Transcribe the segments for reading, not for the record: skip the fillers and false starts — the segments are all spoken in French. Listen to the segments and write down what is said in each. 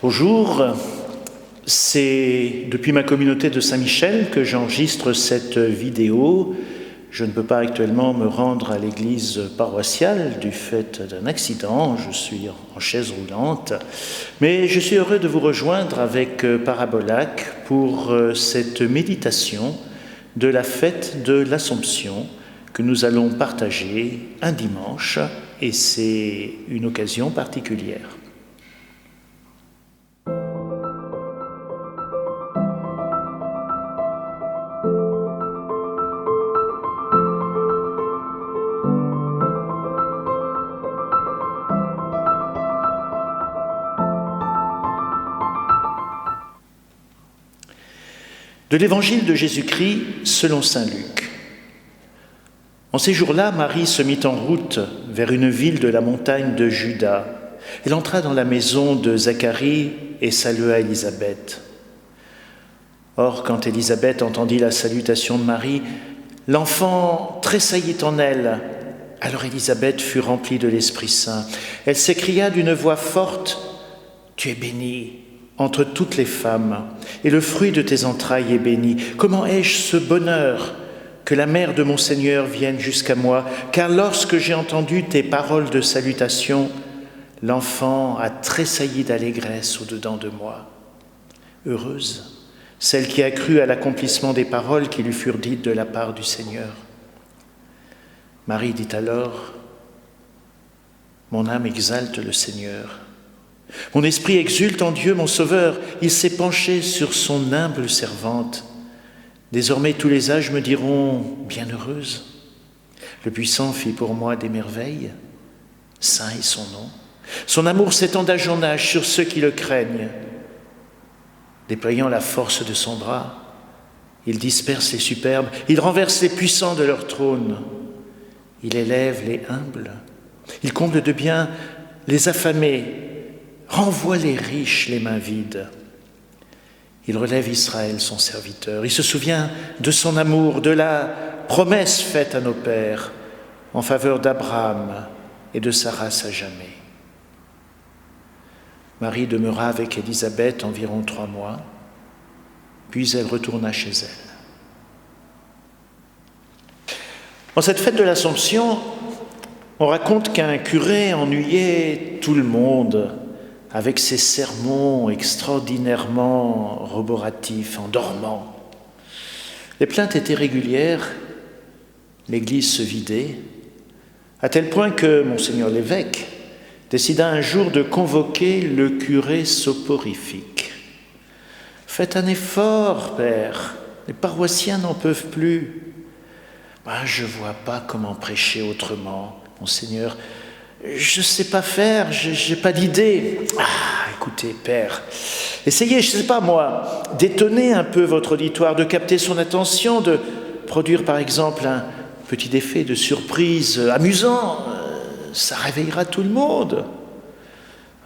Bonjour, c'est depuis ma communauté de Saint-Michel que j'enregistre cette vidéo. Je ne peux pas actuellement me rendre à l'église paroissiale du fait d'un accident, je suis en chaise roulante, mais je suis heureux de vous rejoindre avec Parabolac pour cette méditation de la fête de l'Assomption que nous allons partager un dimanche, et c'est une occasion particulière. De l'Évangile de Jésus-Christ selon saint Luc. En ces jours-là, Marie se mit en route vers une ville de la montagne de Juda. Elle entra dans la maison de Zacharie et salua Élisabeth. Or, quand Élisabeth entendit la salutation de Marie, l'enfant tressaillit en elle. Alors Élisabeth fut remplie de l'Esprit Saint. Elle s'écria d'une voix forte, « Tu es bénie entre toutes les femmes, et le fruit de tes entrailles est béni. Comment ai-je ce bonheur que la mère de mon Seigneur vienne jusqu'à moi? Car lorsque j'ai entendu tes paroles de salutation, l'enfant a tressailli d'allégresse au-dedans de moi. Heureuse celle qui a cru à l'accomplissement des paroles qui lui furent dites de la part du Seigneur. » Marie dit alors, « Mon âme exalte le Seigneur. Mon esprit exulte en Dieu, mon Sauveur. Il s'est penché sur son humble servante. Désormais, tous les âges me diront « Bienheureuse ». Le Puissant fit pour moi des merveilles. Saint est son nom. Son amour s'étend d'âge en âge sur ceux qui le craignent. Déployant la force de son bras, il disperse les superbes, il renverse les puissants de leur trône. Il élève les humbles, il comble de bien les affamés, renvoie les riches les mains vides. Il relève Israël, son serviteur. Il se souvient de son amour, de la promesse faite à nos pères en faveur d'Abraham et de sa race à jamais. Marie demeura avec Élisabeth environ 3 mois, puis elle retourna chez elle. En cette fête de l'Assomption, on raconte qu'un curé ennuyait tout le monde avec ses sermons extraordinairement roboratifs, endormants. Les plaintes étaient régulières, l'église se vidait, à tel point que Monseigneur l'évêque décida un jour de convoquer le curé soporifique. « Faites un effort, père, les paroissiens n'en peuvent plus. » « Je ne vois pas comment prêcher autrement, Monseigneur. Je ne sais pas faire, je n'ai pas d'idée. » « Écoutez, père, essayez, je ne sais pas moi, d'étonner un peu votre auditoire, de capter son attention, de produire par exemple un petit effet de surprise amusant. Ça réveillera tout le monde. »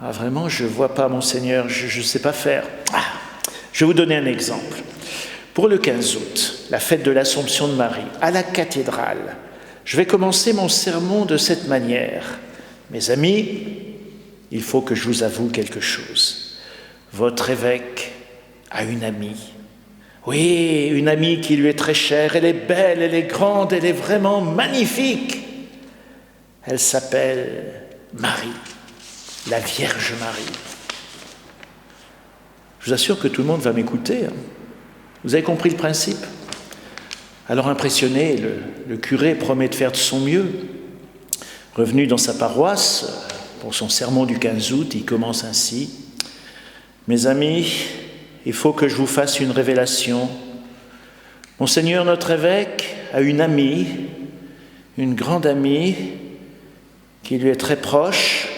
« Vraiment, je ne vois pas, Monseigneur, je ne sais pas faire. » Je vais vous donner un exemple. Pour le 15 août, la fête de l'Assomption de Marie, à la cathédrale, je vais commencer mon sermon de cette manière. Mes amis, il faut que je vous avoue quelque chose. Votre évêque a une amie. Oui, une amie qui lui est très chère. Elle est belle, elle est grande, elle est vraiment magnifique. Elle s'appelle Marie, la Vierge Marie. Je vous assure que tout le monde va m'écouter. Vous avez compris le principe? Alors impressionné, le curé promet de faire de son mieux. Revenu dans sa paroisse, pour son sermon du 15 août, il commence ainsi. « Mes amis, il faut que je vous fasse une révélation. Monseigneur notre évêque a une amie, une grande amie, qui lui est très proche.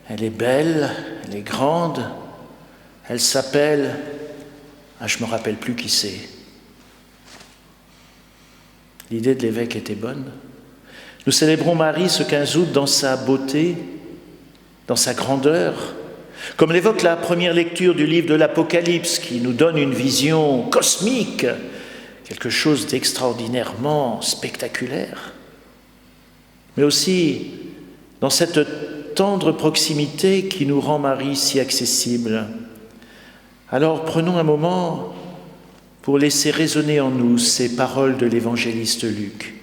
Elle est belle, elle est grande. Elle s'appelle... » je ne me rappelle plus qui c'est. L'idée de l'évêque était bonne. Nous célébrons Marie ce 15 août dans sa beauté, dans sa grandeur, comme l'évoque la première lecture du livre de l'Apocalypse qui nous donne une vision cosmique, quelque chose d'extraordinairement spectaculaire. Mais aussi dans cette tendre proximité qui nous rend Marie si accessible. Alors prenons un moment pour laisser résonner en nous ces paroles de l'évangéliste Luc.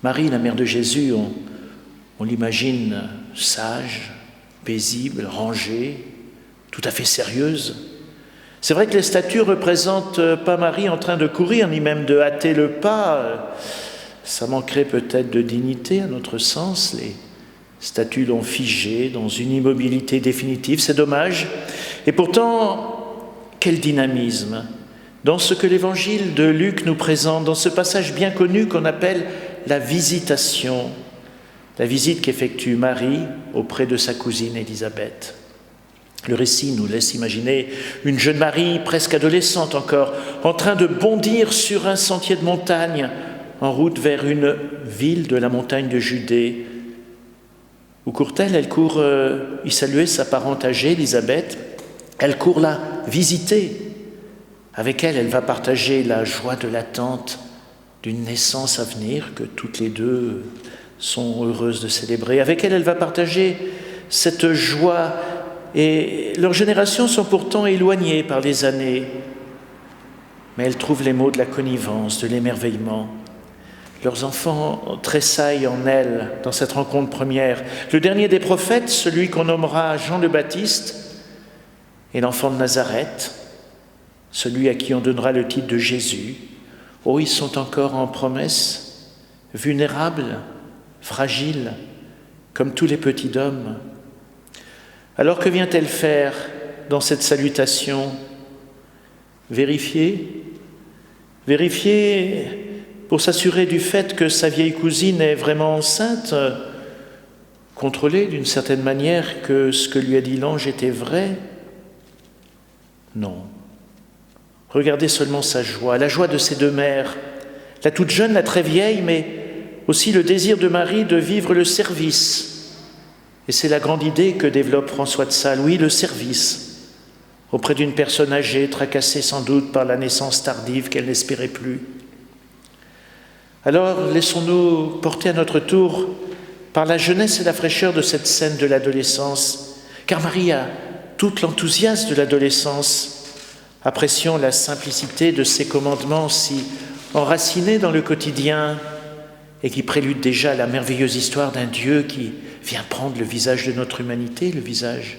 Marie, la mère de Jésus, on l'imagine sage, paisible, rangée, tout à fait sérieuse. C'est vrai que les statues ne représentent pas Marie en train de courir, ni même de hâter le pas. Ça manquerait peut-être de dignité à notre sens. Les statues l'ont figée dans une immobilité définitive, c'est dommage. Et pourtant, quel dynamisme dans ce que l'évangile de Luc nous présente, dans ce passage bien connu qu'on appelle la visitation, la visite qu'effectue Marie auprès de sa cousine Élisabeth. Le récit nous laisse imaginer une jeune Marie, presque adolescente encore, en train de bondir sur un sentier de montagne, en route vers une ville de la montagne de Judée. Où court-elle ? Elle court y saluer sa parente âgée, Élisabeth. Elle court la visiter. Avec elle, elle va partager la joie de l'attente d'une naissance à venir que toutes les deux sont heureuses de célébrer. Avec elle, elle va partager cette joie. Et leurs générations sont pourtant éloignées par les années. Mais elles trouvent les mots de la connivence, de l'émerveillement. Leurs enfants tressaillent en elles dans cette rencontre première. Le dernier des prophètes, celui qu'on nommera Jean le Baptiste, est l'enfant de Nazareth, celui à qui on donnera le titre de Jésus. Oh, ils sont encore en promesse, vulnérables, fragiles, comme tous les petits d'hommes. Alors que vient-elle faire dans cette salutation ? Vérifier pour s'assurer du fait que sa vieille cousine est vraiment enceinte, contrôler d'une certaine manière que ce que lui a dit l'ange était vrai ? Non. Regardez seulement sa joie, la joie de ses deux mères, la toute jeune, la très vieille, mais aussi le désir de Marie de vivre le service. Et c'est la grande idée que développe François de Sales, oui, le service, auprès d'une personne âgée, tracassée sans doute par la naissance tardive qu'elle n'espérait plus. Alors, laissons-nous porter à notre tour par la jeunesse et la fraîcheur de cette scène de l'adolescence, car Marie a tout l'enthousiasme de l'adolescence. Apprécions la simplicité de ces commandements si enracinés dans le quotidien et qui préludent déjà à la merveilleuse histoire d'un Dieu qui vient prendre le visage de notre humanité, le visage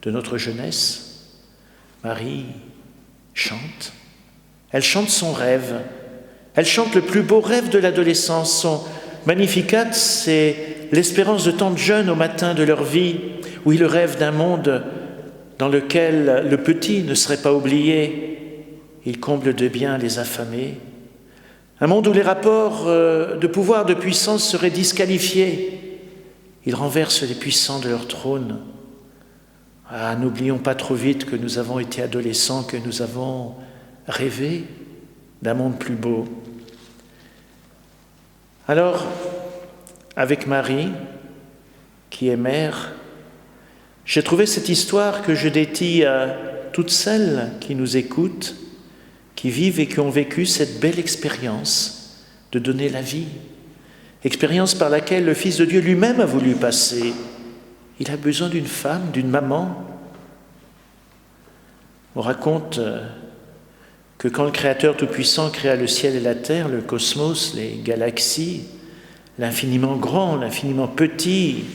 de notre jeunesse. Marie chante. Elle chante son rêve. Elle chante le plus beau rêve de l'adolescence. Son Magnificat, c'est l'espérance de tant de jeunes au matin de leur vie. Oui, le rêve d'un monde dans lequel le petit ne serait pas oublié. Il comble de bien les affamés. Un monde où les rapports de pouvoir, de puissance seraient disqualifiés. Il renverse les puissants de leur trône. Ah, n'oublions pas trop vite que nous avons été adolescents, que nous avons rêvé d'un monde plus beau. Alors, avec Marie, qui est mère, j'ai trouvé cette histoire que je dédie à toutes celles qui nous écoutent, qui vivent et qui ont vécu cette belle expérience de donner la vie. Expérience par laquelle le Fils de Dieu lui-même a voulu passer. Il a besoin d'une femme, d'une maman. On raconte que quand le Créateur Tout-Puissant créa le ciel et la terre, le cosmos, les galaxies, l'infiniment grand, l'infiniment petit,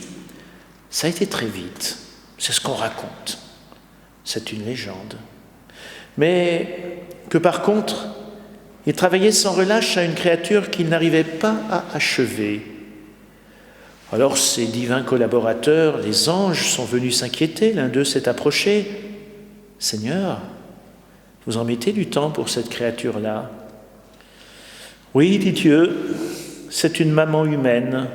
ça a été très vite. C'est ce qu'on raconte. C'est une légende. Mais que par contre, il travaillait sans relâche à une créature qu'il n'arrivait pas à achever. Alors ses divins collaborateurs, les anges, sont venus s'inquiéter. L'un d'eux s'est approché. « Seigneur, vous en mettez du temps pour cette créature-là ?» « Oui, dit Dieu, c'est une maman humaine.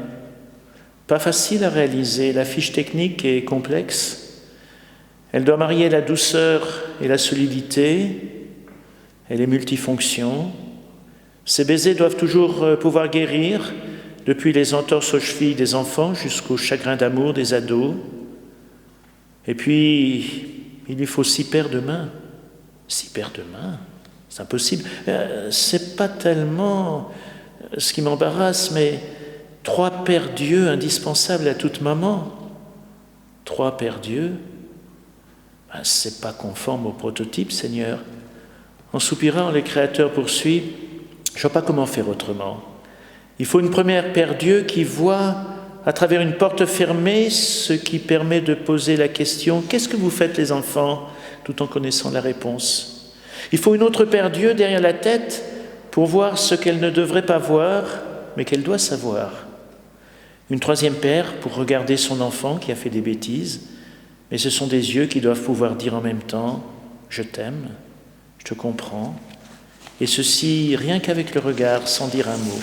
Pas facile à réaliser, la fiche technique est complexe. Elle doit marier la douceur et la solidité. Elle est multifonction. Ses baisers doivent toujours pouvoir guérir, depuis les entorses aux chevilles des enfants jusqu'au chagrin d'amour des ados. Et puis, il lui faut 6 paires de mains. 6 paires de mains, c'est impossible. C'est pas tellement ce qui m'embarrasse, mais 3 Pères Dieu indispensables à toute maman. 3 Pères Dieu, ce n'est pas conforme au prototype, Seigneur. En soupirant, le Créateur poursuit, je ne vois pas comment faire autrement. Il faut une première Père Dieu qui voit à travers une porte fermée, ce qui permet de poser la question « Qu'est-ce que vous faites les enfants ?» tout en connaissant la réponse. Il faut une autre Père Dieu derrière la tête pour voir ce qu'elle ne devrait pas voir, mais qu'elle doit savoir. Une troisième Père pour regarder son enfant qui a fait des bêtises, mais ce sont des yeux qui doivent pouvoir dire en même temps « Je t'aime, je te comprends », et ceci rien qu'avec le regard, sans dire un mot.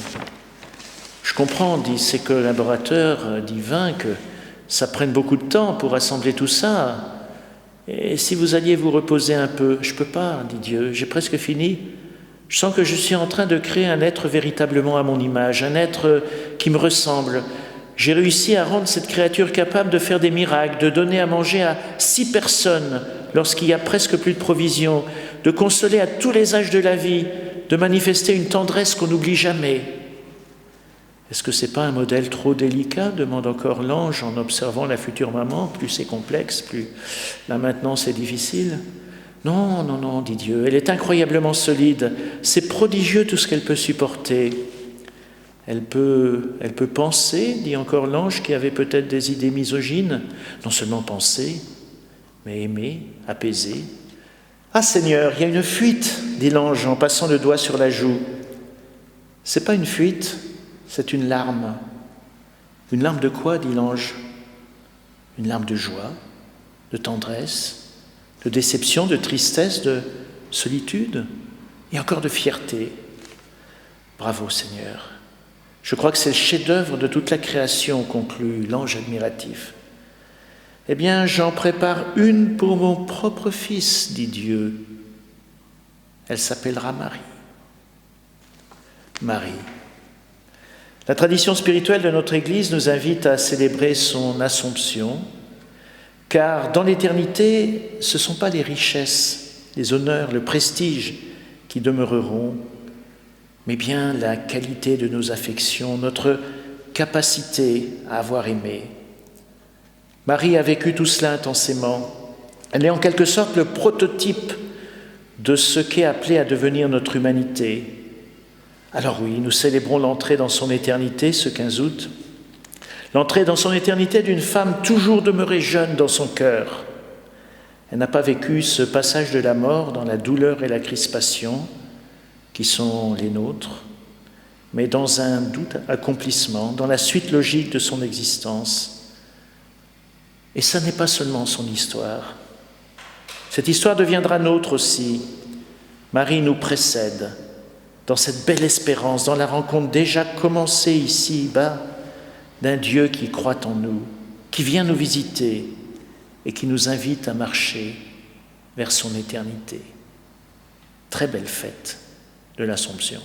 Je comprends, disent ses collaborateurs divins, que ça prenne beaucoup de temps pour assembler tout ça. Et si vous alliez vous reposer un peu, je ne peux pas, dit Dieu, j'ai presque fini. Je sens que je suis en train de créer un être véritablement à mon image, un être qui me ressemble. J'ai réussi à rendre cette créature capable de faire des miracles, de donner à manger à 6 personnes lorsqu'il y a presque plus de provisions, de consoler à tous les âges de la vie, de manifester une tendresse qu'on n'oublie jamais. Est-ce que ce n'est pas un modèle trop délicat, demande encore l'ange en observant la future maman. Plus c'est complexe, plus là maintenant c'est difficile. Non, non, non, dit Dieu, elle est incroyablement solide. C'est prodigieux tout ce qu'elle peut supporter. Elle peut penser, dit encore l'ange qui avait peut-être des idées misogynes. Non seulement penser, mais aimer, apaiser. Ah Seigneur, il y a une fuite, dit l'ange en passant le doigt sur la joue. C'est pas une fuite. C'est une larme. Une larme de quoi, dit l'ange? Une larme de joie, de tendresse, de déception, de tristesse, de solitude et encore de fierté. Bravo Seigneur. Je crois que c'est le chef-d'œuvre de toute la création, conclut l'ange admiratif. Eh bien, j'en prépare une pour mon propre fils, dit Dieu. Elle s'appellera Marie. Marie. La tradition spirituelle de notre Église nous invite à célébrer son Assomption, car dans l'éternité, ce ne sont pas les richesses, les honneurs, le prestige qui demeureront, mais bien la qualité de nos affections, notre capacité à avoir aimé. Marie a vécu tout cela intensément. Elle est en quelque sorte le prototype de ce qu'est appelé à devenir notre humanité. Alors oui, nous célébrons l'entrée dans son éternité ce 15 août, l'entrée dans son éternité d'une femme toujours demeurée jeune dans son cœur. Elle n'a pas vécu ce passage de la mort dans la douleur et la crispation qui sont les nôtres, mais dans un doux accomplissement, dans la suite logique de son existence. Et ça n'est pas seulement son histoire. Cette histoire deviendra nôtre aussi. Marie nous précède dans cette belle espérance, dans la rencontre déjà commencée ici-bas d'un Dieu qui croit en nous, qui vient nous visiter et qui nous invite à marcher vers son éternité. Très belle fête de l'Assomption.